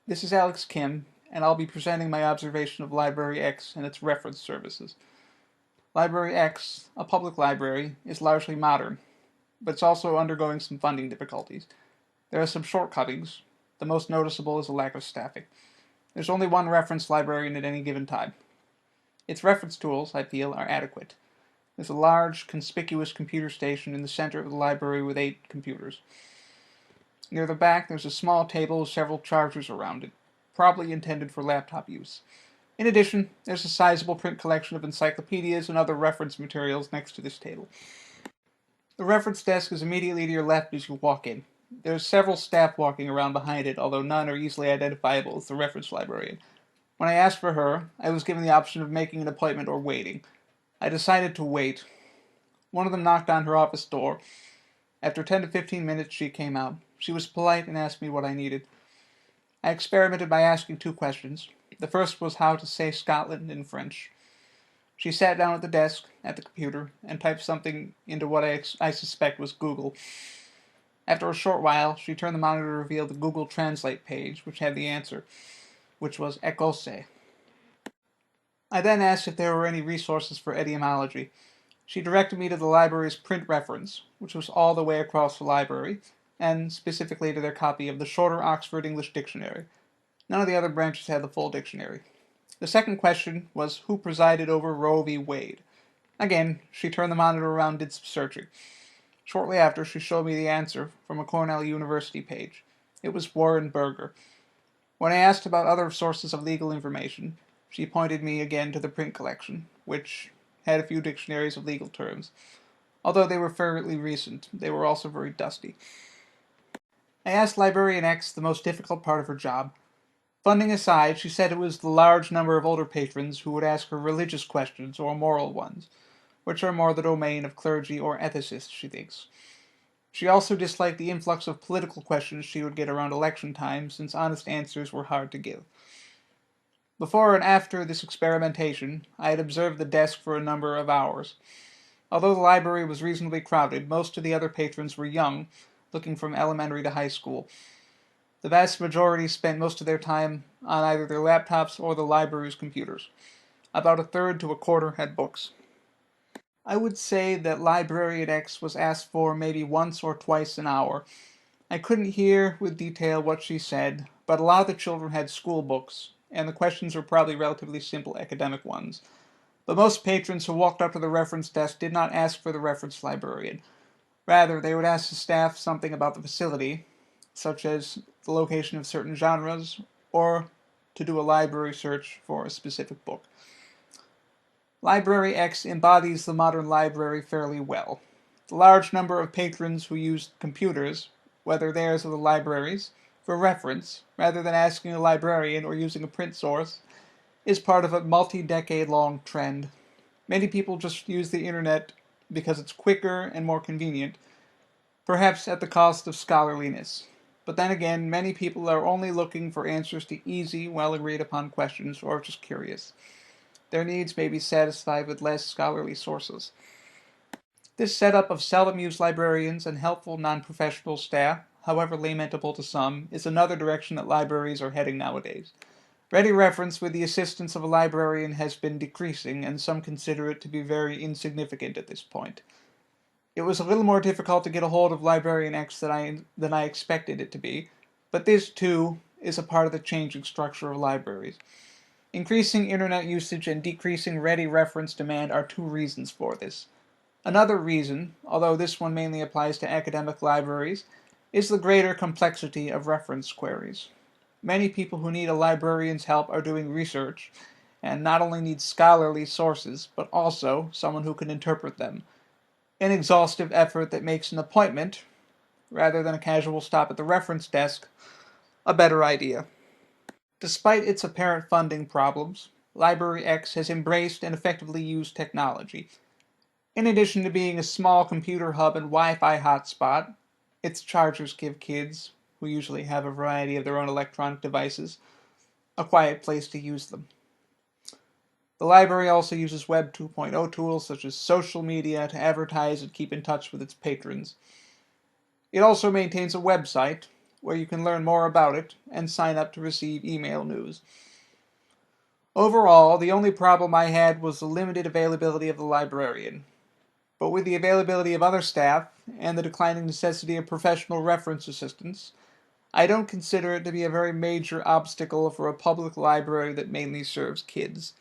This is Alex Kim, and I'll be presenting my observation of Library X and its reference services. Library X, a public library, is largely modern, but it's also undergoing some funding difficulties. There are some shortcomings. The most noticeable is a lack of staffing. There's only one reference librarian at any given time. Its reference tools, I feel, are adequate. There's a large, conspicuous computer station in the center of the library with 8 computers. Near the back, there's a small table with several chargers around it, probably intended for laptop use. In addition, there's a sizable print collection of encyclopedias and other reference materials next to this table. The reference desk is immediately to your left as you walk in. There's several staff walking around behind it, although none are easily identifiable as the reference librarian. When I asked for her, I was given the option of making an appointment or waiting. I decided to wait. One of them knocked on her office door. After 10 to 15 minutes, she came out. She was polite and asked me what I needed. I experimented by asking 2 questions. The first was how to say Scotland in French. She sat down at the desk, at the computer, and typed something into what I suspect was Google. After a short while, she turned the monitor to reveal the Google Translate page, which had the answer, which was Écossais. I then asked if there were any resources for etymology. She directed me to the library's print reference, which was all the way across the library, and specifically to their copy of the shorter Oxford English Dictionary. None of the other branches had the full dictionary. The second question was who presided over Roe v. Wade. Again, she turned the monitor around and did some searching. Shortly after, she showed me the answer from a Cornell University page. It was Warren Burger. When I asked about other sources of legal information, she pointed me again to the print collection, which had a few dictionaries of legal terms. Although they were fairly recent, they were also very dusty. I asked Librarian X the most difficult part of her job. Funding aside, she said it was the large number of older patrons who would ask her religious questions or moral ones, which are more the domain of clergy or ethicists, she thinks. She also disliked the influx of political questions she would get around election time, since honest answers were hard to give. Before and after this experimentation, I had observed the desk for a number of hours. Although the library was reasonably crowded, most of the other patrons were young, looking from elementary to high school. The vast majority spent most of their time on either their laptops or the library's computers. About a third to a quarter had books. I would say that Librarian X was asked for maybe once or twice an hour. I couldn't hear with detail what she said, but a lot of the children had school books, and the questions were probably relatively simple academic ones. But most patrons who walked up to the reference desk did not ask for the reference librarian. Rather, they would ask the staff something about the facility, such as the location of certain genres, or to do a library search for a specific book. Library X embodies the modern library fairly well. The large number of patrons who use computers, whether theirs or the library's, for reference, rather than asking a librarian or using a print source, is part of a multi-decade-long trend. Many people just use the internet because it's quicker and more convenient, perhaps at the cost of scholarliness. But then again, many people are only looking for answers to easy, well-agreed-upon questions or just curious. Their needs may be satisfied with less scholarly sources. This setup of seldom-used librarians and helpful non-professional staff, however lamentable to some, is another direction that libraries are heading nowadays. Ready reference with the assistance of a librarian has been decreasing, and some consider it to be very insignificant at this point. It was a little more difficult to get a hold of Librarian X than I expected it to be, but this, too, is a part of the changing structure of libraries. Increasing internet usage and decreasing ready reference demand are 2 reasons for this. Another reason, although this one mainly applies to academic libraries, is the greater complexity of reference queries. Many people who need a librarian's help are doing research, and not only need scholarly sources, but also someone who can interpret them. An exhaustive effort that makes an appointment, rather than a casual stop at the reference desk, a better idea. Despite its apparent funding problems, Library X has embraced and effectively used technology. In addition to being a small computer hub and Wi-Fi hotspot, its chargers give kids, who usually have a variety of their own electronic devices, a quiet place to use them. The library also uses Web 2.0 tools such as social media to advertise and keep in touch with its patrons. It also maintains a website, where you can learn more about it and sign up to receive email news. Overall, the only problem I had was the limited availability of the librarian. But with the availability of other staff and the declining necessity of professional reference assistants, I don't consider it to be a very major obstacle for a public library that mainly serves kids.